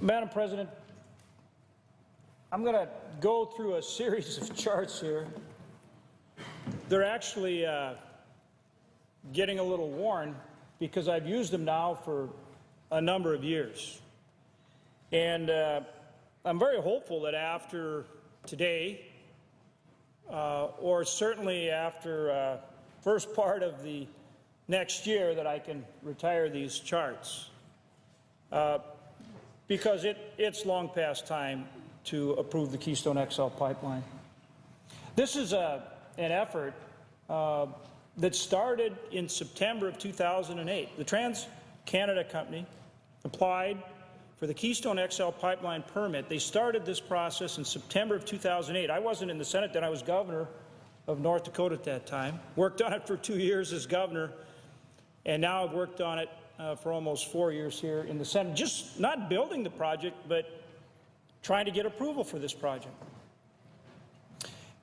Madam President, I'm going to go through a series of charts here. They're actually getting a little worn because I've used them now for a number of years. And I'm very hopeful that after today, or certainly after first part of the next year, that I can retire these charts. Because it's long past time to approve the Keystone XL pipeline. This is an effort that started in September of 2008. The TransCanada Company applied for the Keystone XL pipeline permit. They started this process in September of 2008. I wasn't in the Senate then. I was governor of North Dakota at that time. Worked on it for 2 years as governor, and now I've worked on it for almost 4 years here in the Senate, just not building the project, but trying to get approval for this project.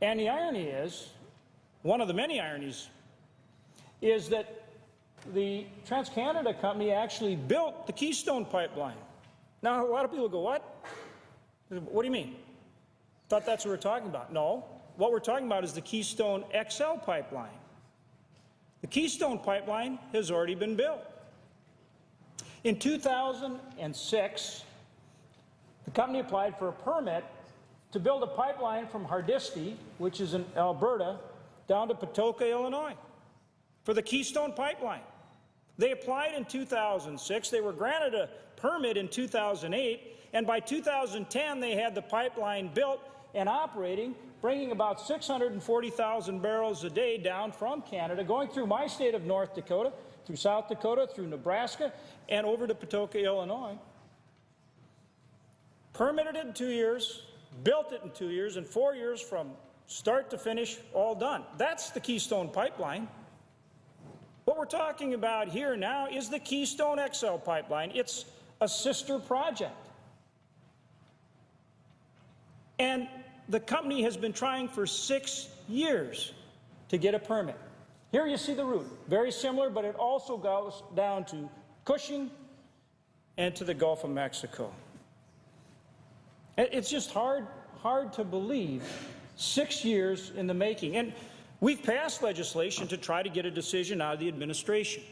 And the irony is, one of the many ironies, is that the TransCanada Company actually built the Keystone pipeline. Now, a lot of people go, what? What do you mean? Thought that's what we're talking about. No, what we're talking about is the Keystone XL pipeline. The Keystone pipeline has already been built. In 2006, the company applied for a permit to build a pipeline from Hardisty, which is in Alberta, down to Patoka, Illinois, for the Keystone pipeline. They applied in 2006. They were granted a permit in 2008, and by 2010, they had the pipeline built and operating, bringing about 640,000 barrels a day down from Canada, going through my state of North Dakota, through South Dakota, through Nebraska, and over to Patoka, Illinois. Permitted it in 2 years, built it in 2 years, and 4 years from start to finish, all done. That's the Keystone pipeline. What we're talking about here now is the Keystone XL pipeline. It's a sister project. And the company has been trying for 6 years to get a permit. Here you see the route, very similar, but it also goes down to Cushing and to the Gulf of Mexico. It's just hard to believe 6 years in the making. And we've passed legislation to try to get a decision out of the administration.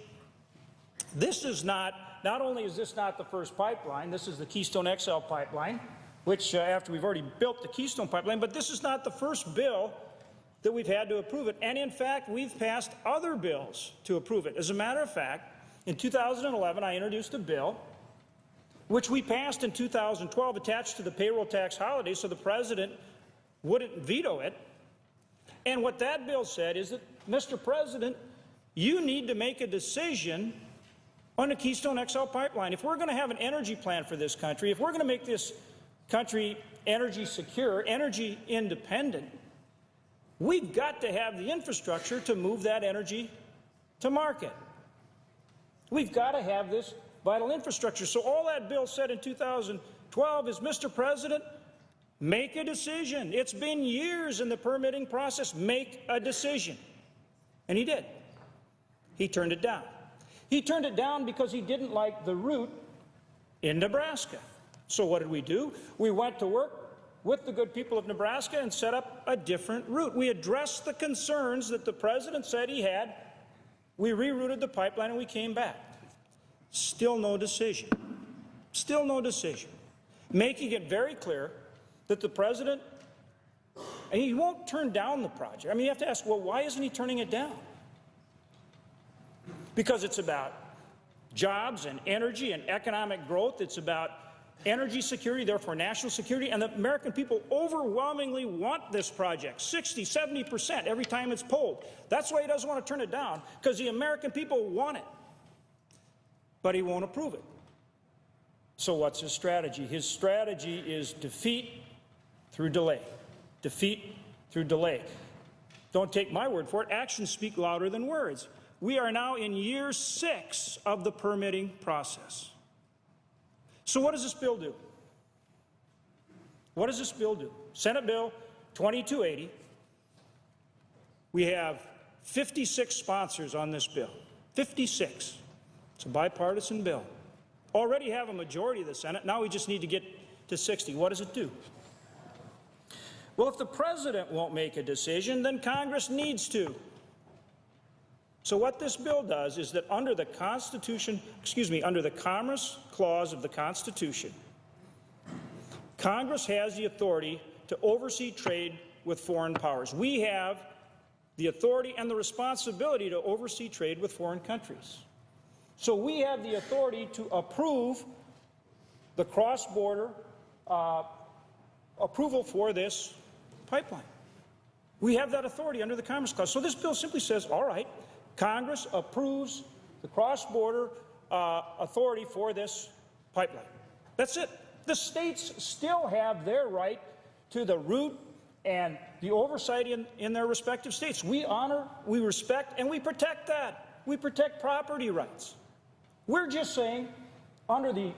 This is not only is this not the first pipeline, this is the Keystone XL pipeline, which after we've already built the Keystone pipeline, but this is not the first bill that we've had to approve it. And in fact, we've passed other bills to approve it. As a matter of fact, in 2011, I introduced a bill which we passed in 2012, attached to the payroll tax holiday, so the president wouldn't veto it. And what that bill said is that, Mr. President, you need to make a decision on the Keystone XL pipeline. If we're going to have an energy plan for this country, if we're going to make this country energy secure, energy independent, we've got to have the infrastructure to move that energy to market. We've got to have this vital infrastructure. So all that bill said in 2012 is, Mr. President, make a decision. It's been years in the permitting process. Make a decision. And he did. He turned it down. He turned it down because he didn't like the route in Nebraska. So what did we do? We went to work with the good people of Nebraska and set up a different route. We addressed the concerns that the president said he had. We rerouted the pipeline and we came back. Still no decision. Still no decision. Making it very clear that the president, and he won't turn down the project. I mean, you have to ask, well, why isn't he turning it down? Because it's about jobs and energy and economic growth. It's about energy security, therefore national security, and the American people overwhelmingly want this project, 60, 70% every time it's polled. That's why he doesn't want to turn it down, because the American people want it. But he won't approve it. So what's his strategy? His strategy is defeat through delay. Defeat through delay. Don't take my word for it. Actions speak louder than words. We are now in year 6 of the permitting process. So what does this bill do? What does this bill do? Senate Bill 2280. We have 56 sponsors on this bill. 56. It's a bipartisan bill. already have a majority of the Senate. Now we just need to get to 60. What does it do? Well, if the President won't make a decision, then Congress needs to. So what this bill does is that under the Constitution, under the Commerce Clause of the Constitution, Congress has the authority to oversee trade with foreign powers. We have the authority and the responsibility to oversee trade with foreign countries. So we have the authority to approve the cross-border approval for this pipeline. We have that authority under the Commerce Clause. So this bill simply says, all right, Congress approves the cross-border authority for this pipeline. That's it. The states still have their right to the route and the oversight in their respective states. We honor, we respect, and we protect that. We protect property rights. We're just saying, under the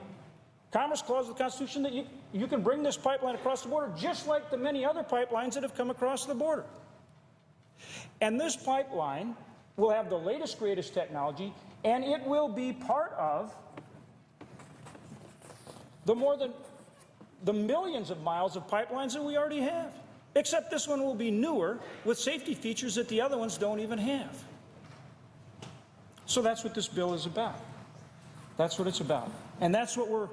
Commerce Clause of the Constitution, that you can bring this pipeline across the border just like the many other pipelines that have come across the border. And this pipeline will have the latest, greatest technology, and it will be part of the millions of miles of pipelines that we already have. Except this one will be newer with safety features that the other ones don't even have. So that's what this bill is about. That's what it's about. And that's what we're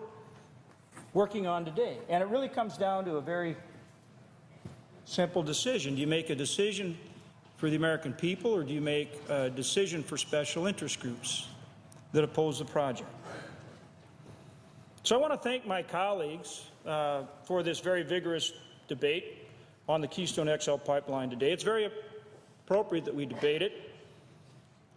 working on today. And it really comes down to a very simple decision. Do you make a decision for the American people, or do you make a decision for special interest groups that oppose the project? So I want to thank my colleagues for this very vigorous debate on the Keystone XL pipeline today. It's very appropriate that we debate it,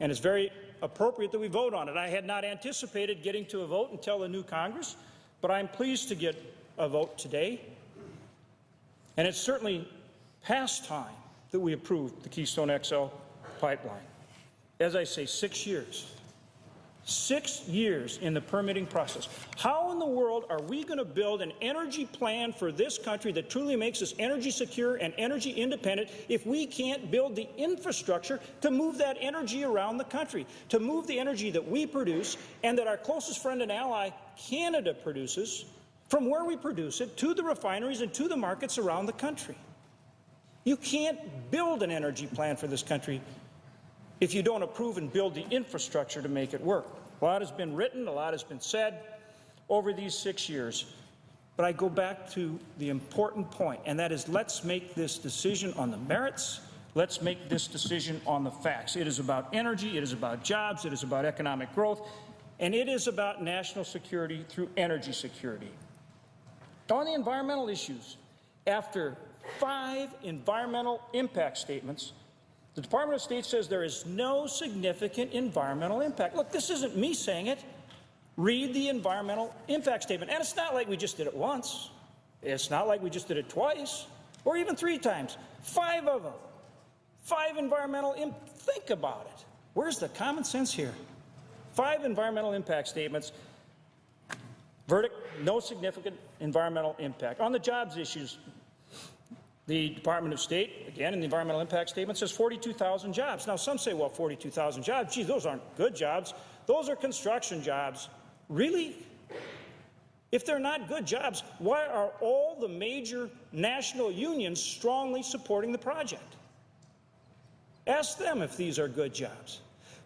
and it's very appropriate that we vote on it. I had not anticipated getting to a vote until the new Congress, but I'm pleased to get a vote today. And it's certainly past time that we approved the Keystone XL pipeline. As I say, 6 years. 6 years in the permitting process. How in the world are we going to build an energy plan for this country that truly makes us energy secure and energy independent if we can't build the infrastructure to move that energy around the country, to move the energy that we produce and that our closest friend and ally, Canada, produces, from where we produce it to the refineries and to the markets around the country? You can't build an energy plan for this country if you don't approve and build the infrastructure to make it work. A lot has been written, a lot has been said over these 6 years. But I go back to the important point, and that is, let's make this decision on the merits. Let's make this decision on the facts. It is about energy, it is about jobs, it is about economic growth, and it is about national security through energy security. On the environmental issues, after 5 environmental impact statements, the Department of State says there is no significant environmental impact. Look, this isn't me saying it. Read the environmental impact statement. And it's not like we just did it once. It's not like we just did it twice or even 3 times. 5 of them. 5 environmental impacts. Think about it. Where's the common sense here? 5 environmental impact statements. Verdict, no significant environmental impact. On the jobs issues, the Department of State, again, in the environmental impact statement, says 42,000 jobs. Now, some say, well, 42,000 jobs, gee, those aren't good jobs. Those are construction jobs. Really? If they're not good jobs, why are all the major national unions strongly supporting the project? Ask them if these are good jobs.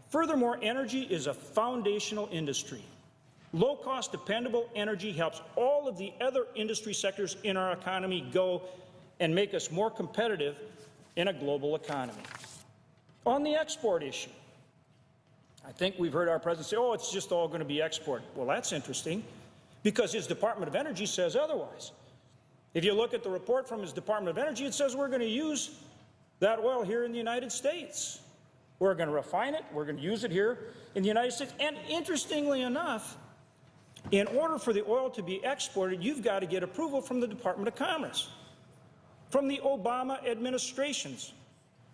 Furthermore, energy is a foundational industry. Low-cost, dependable energy helps all of the other industry sectors in our economy go and make us more competitive in a global economy. On the export issue, I think we've heard our president say, oh, it's just all going to be export. Well, that's interesting, because his Department of Energy says otherwise. If you look at the report from his Department of Energy, it says we're going to use that oil here in the United States. We're going to refine it. We're going to use it here in the United States. And interestingly enough, in order for the oil to be exported, you've got to get approval from the Department of Commerce, from the Obama administration's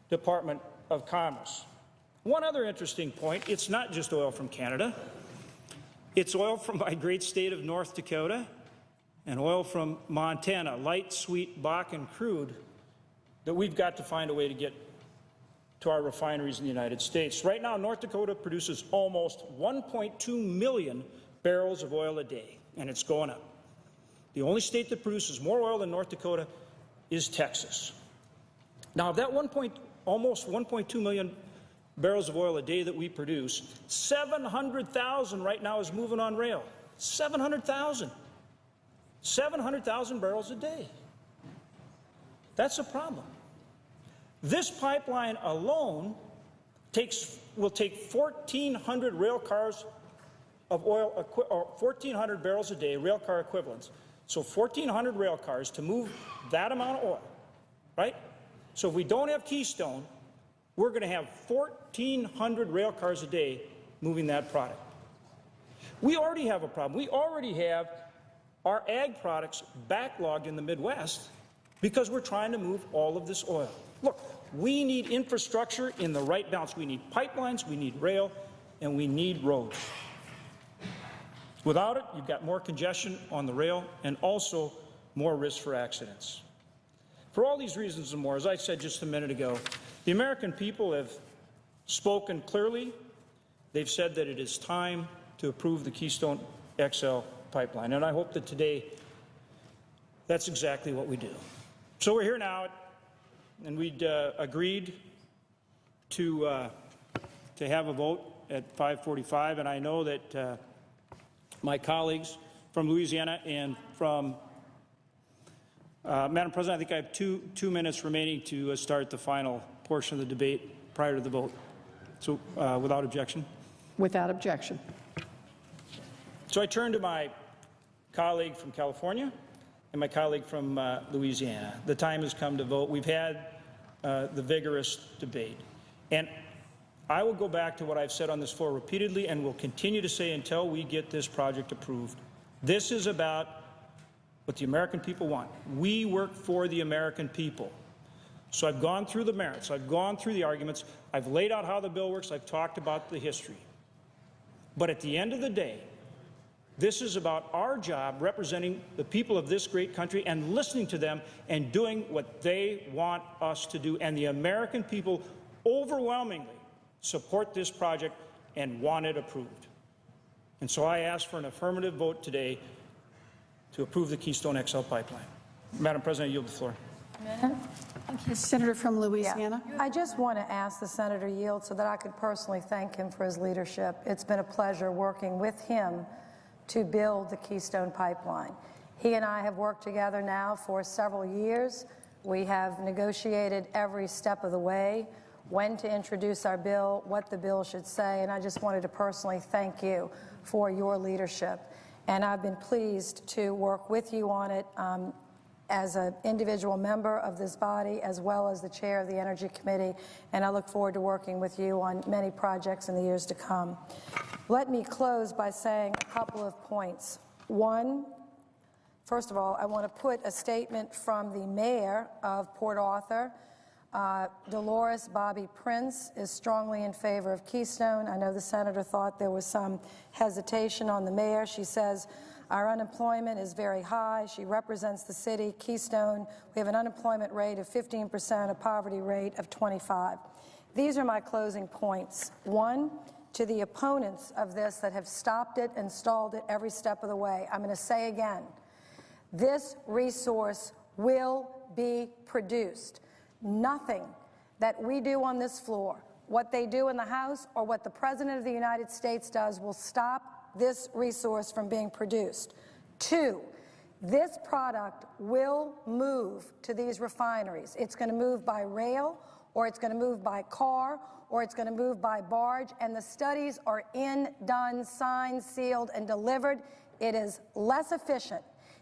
Department of Commerce. One other interesting point, it's not just oil from Canada. It's oil from my great state of North Dakota and oil from Montana, light, sweet Bakken crude that we've got to find a way to get to our refineries in the United States. Right now, North Dakota produces almost 1.2 million barrels of oil a day, and it's going up. The only state that produces more oil than North Dakota is Texas. Now, of that almost 1.2 million barrels of oil a day that we produce, 700,000 right now is moving on rail. 700,000. 700,000 barrels a day. That's a problem. This pipeline alone will take 1,400 rail cars of oil, or 1,400 barrels a day, rail car equivalents. So 1,400 rail cars to move that amount of oil, right? So if we don't have Keystone, we're going to have 1,400 rail cars a day moving that product. We already have a problem. We already have our ag products backlogged in the Midwest because we're trying to move all of this oil. Look, we need infrastructure in the right balance. We need pipelines, we need rail, and we need roads. Without it, you've got more congestion on the rail and also more risk for accidents. For all these reasons and more, as I said just a minute ago, the American people have spoken clearly. They've said that it is time to approve the Keystone XL pipeline, and I hope that today that's exactly what we do. So we're here now, and we'd agreed to have a vote at 5:45, and I know that my colleagues from Louisiana and from Madam President, I think I have two minutes remaining to start the final portion of the debate prior to the vote. So without objection? Without objection. So I turn to my colleague from California and my colleague from Louisiana. The time has come to vote. We've had the vigorous debate. And I will go back to what I've said on this floor repeatedly and will continue to say until we get this project approved. This is about what the American people want. We work for the American people. So I've gone through the merits. I've gone through the arguments. I've laid out how the bill works. I've talked about the history. But at the end of the day, this is about our job representing the people of this great country and listening to them and doing what they want us to do. And the American people overwhelmingly support this project and want it approved. And so I ask for an affirmative vote today to approve the Keystone XL pipeline. Madam President, I yield the floor. Thank you. Senator from Louisiana. Yeah. I just want to ask the senator yield so that I could personally thank him for his leadership. It's been a pleasure working with him to build the Keystone pipeline. He and I have worked together now for several years. We have negotiated every step of the way, when to introduce our bill, what the bill should say, and I just wanted to personally thank you for your leadership. And I've been pleased to work with you on it as an individual member of this body, as well as the chair of the Energy Committee, and I look forward to working with you on many projects in the years to come. Let me close by saying a couple of points. One, first of all, I want to put a statement from the mayor of Port Arthur. Dolores Bobby Prince is strongly in favor of Keystone. I know the senator thought there was some hesitation on the mayor. She says, our unemployment is very high. She represents the city. Keystone, we have an unemployment rate of 15%, a poverty rate of 25%. These are my closing points. One, to the opponents of this that have stopped it and stalled it every step of the way, I'm going to say again, this resource will be produced. Nothing that we do on this floor, what they do in the House, or what the President of the United States does will stop this resource from being produced. Two, this product will move to these refineries. It's going to move by rail, or it's going to move by car, or it's going to move by barge, and the studies are done, signed, sealed, and delivered. It is less efficient.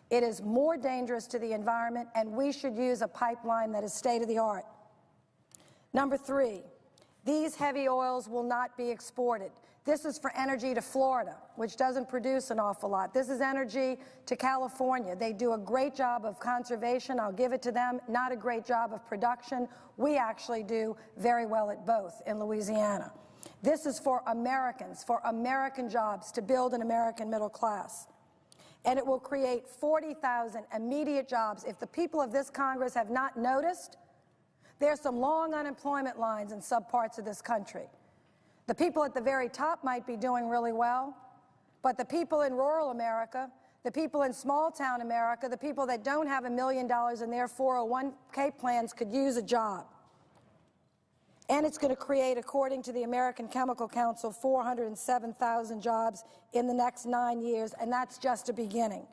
It is more dangerous to the environment, and we should use a pipeline that is state-of-the-art. Number three, these heavy oils will not be exported. This is for energy to Florida, which doesn't produce an awful lot. This is energy to California. They do a great job of conservation. I'll give it to them. Not a great job of production. We actually do very well at both in Louisiana. This is for Americans, for American jobs, to build an American middle class. And it will create 40,000 immediate jobs. If the people of this Congress have not noticed, there's some long unemployment lines in some parts of this country. The people at the very top might be doing really well, But the people in rural America, the people in small-town America, the people that don't have $1 million in their 401k plans could use a job. And it's going to create, according to the American Chemical Council, 407,000 jobs in the next 9 years, and that's just a beginning.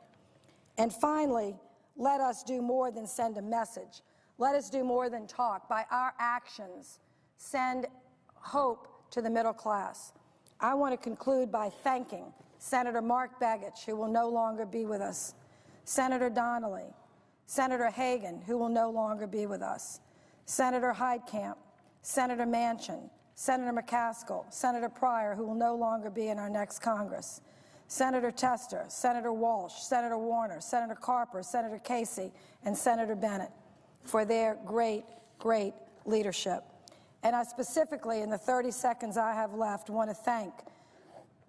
And finally, let us do more than send a message. Let us do more than talk. By our actions, send hope to the middle class. I want to conclude by thanking Senator Mark Begich, who will no longer be with us, Senator Donnelly, Senator Hagan, who will no longer be with us, Senator Heitkamp, Senator Manchin, Senator McCaskill, Senator Pryor, who will no longer be in our next Congress, Senator Tester, Senator Walsh, Senator Warner, Senator Carper, Senator Casey, and Senator Bennett for their great, great leadership. And I specifically, in the 30 seconds I have left, want to thank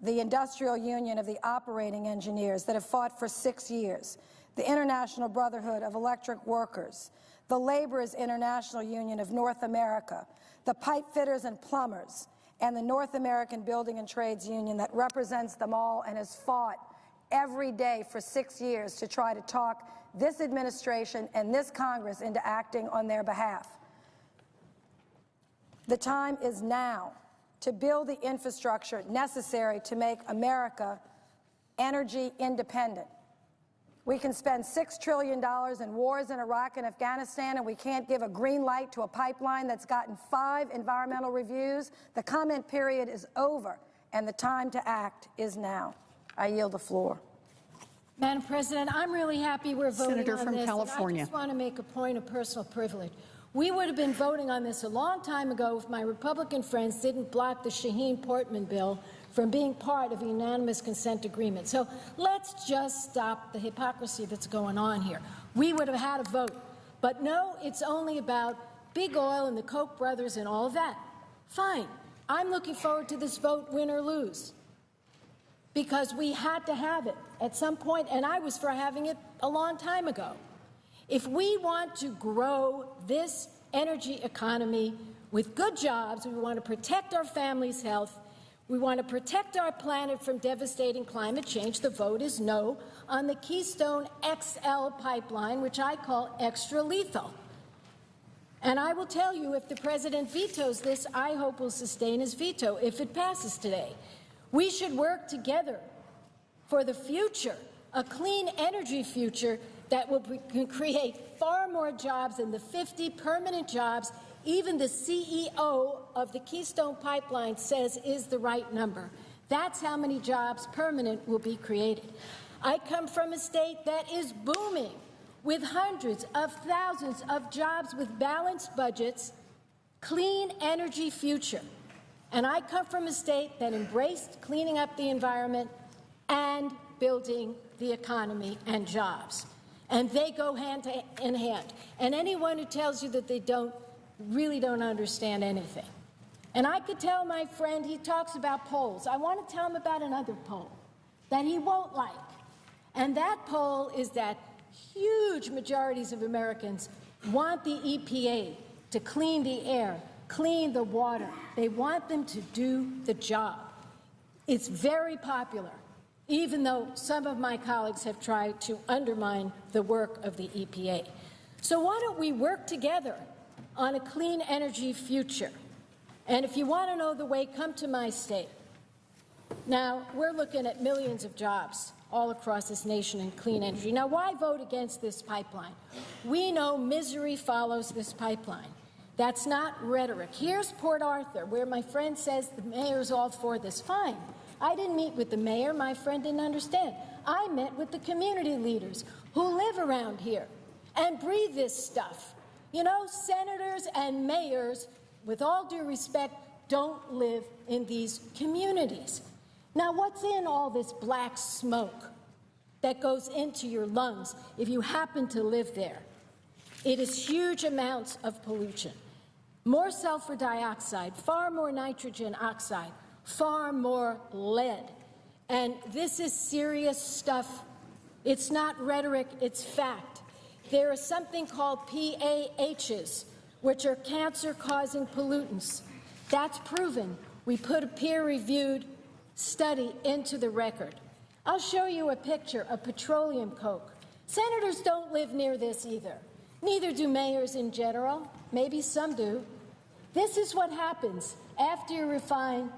the Industrial Union of the Operating Engineers that have fought for 6 years, the International Brotherhood of Electric Workers, the Laborers International Union of North America, the pipe fitters and plumbers, and the North American Building and Trades Union that represents them all and has fought every day for 6 years to try to talk this administration and this Congress into acting on their behalf. The time is now to build the infrastructure necessary to make America energy independent. We can spend $6 trillion in wars in Iraq and Afghanistan, and we can't give a green light to a pipeline that's gotten 5 environmental reviews. The comment period is over, and the time to act is now. I yield the floor. Madam President, I'm really happy we're voting Senator on from this. California. And I just want to make a point of personal privilege. We would have been voting on this a long time ago if my Republican friends didn't block the Shaheen-Portman bill from being part of a unanimous consent agreement. So let's just stop the hypocrisy that's going on here. We would have had a vote. But no, it's only about big oil and the Koch brothers and all of that. Fine. I'm looking forward to this vote, win or lose, because we had to have it at some point, and I was for having it a long time ago. If we want to grow this energy economy with good jobs, we want to protect our families' health, we want to protect our planet from devastating climate change, the vote is no on the Keystone XL pipeline, which I call extra lethal. And I will tell you, if the president vetoes this, I hope will sustain his veto if it passes today. We should work together for the future, a clean energy future that will create far more jobs than the 50 permanent jobs even the CEO of the Keystone Pipeline says is the right number. That's how many jobs permanent will be created. I come from a state that is booming with hundreds of thousands of jobs with balanced budgets, clean energy future. And I come from a state that embraced cleaning up the environment and building the economy and jobs. And they go hand in hand. And anyone who tells you that they don't really don't understand anything. And I could tell my friend, he talks about polls. I want to tell him about another poll that he won't like. And that poll is that huge majorities of Americans want the EPA to clean the air, clean the water. They want them to do the job. It's very popular, even though some of my colleagues have tried to undermine the work of the EPA. So why don't we work together on a clean energy future? And if you want to know the way, come to my state. Now, we're looking at millions of jobs all across this nation in clean energy. Now, why vote against this pipeline? We know misery follows this pipeline. That's not rhetoric. Here's Port Arthur, where my friend says the mayor's all for this. Fine. I didn't meet with the mayor. My friend didn't understand. I met with the community leaders who live around here and breathe this stuff. You know, senators and mayors, with all due respect, don't live in these communities. Now, what's in all this black smoke that goes into your lungs if you happen to live there? It is huge amounts of pollution. More sulfur dioxide, far more nitrogen oxide, far more lead. And this is serious stuff. It's not rhetoric, it's fact. There is something called PAHs, which are cancer-causing pollutants. That's proven. We put a peer-reviewed study into the record. I'll show you a picture of petroleum coke. Senators don't live near this either. Neither do mayors in general. Maybe some do. This is what happens after you refine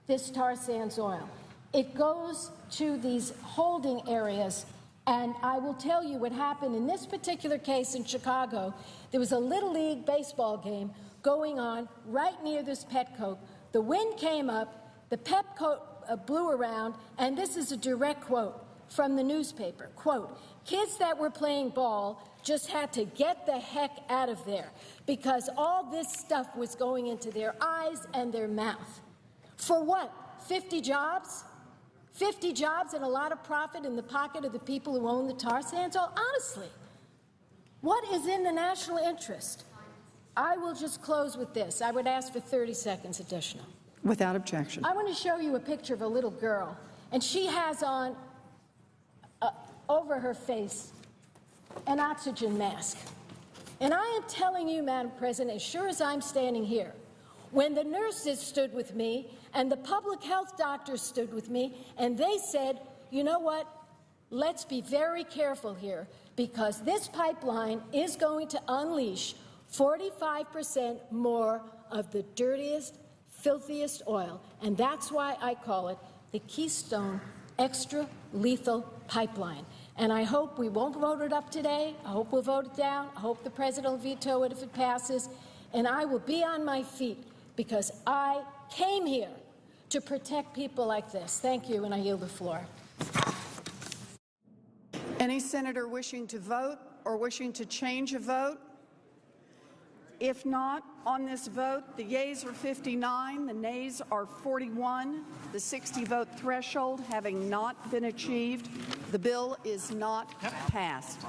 this tar sands oil. It goes to these holding areas, and I will tell you what happened in this particular case in Chicago. There was a Little League baseball game going on right near this petcoke. The wind came up, the petcoke blew around, and this is a direct quote from the newspaper. Quote, "Kids that were playing ball just had to get the heck out of there because all this stuff was going into their eyes and their mouth." For what? 50 jobs? 50 jobs and a lot of profit in the pocket of the people who own the tar sands? Oh, honestly, what is in the national interest? I will just close with this. I would ask for 30 seconds additional. Without objection. I want to show you a picture of a little girl, and she has on over her face an oxygen mask. And I am telling you, Madam President, as sure as I'm standing here, when the nurses stood with me and the public health doctors stood with me, and they said, you know what, let's be very careful here because this pipeline is going to unleash 45% more of the dirtiest, filthiest oil, and that's why I call it the Keystone Extra Lethal Pipeline. And I hope we won't vote it up today. I hope we'll vote it down. I hope the President will veto it if it passes. And I will be on my feet because I came here to protect people like this. Thank you, and I yield the floor. Any senator wishing to vote or wishing to change a vote? If not, on this vote, the yeas are 59, the nays are 41. The 60-vote threshold having not been achieved, the bill is not passed.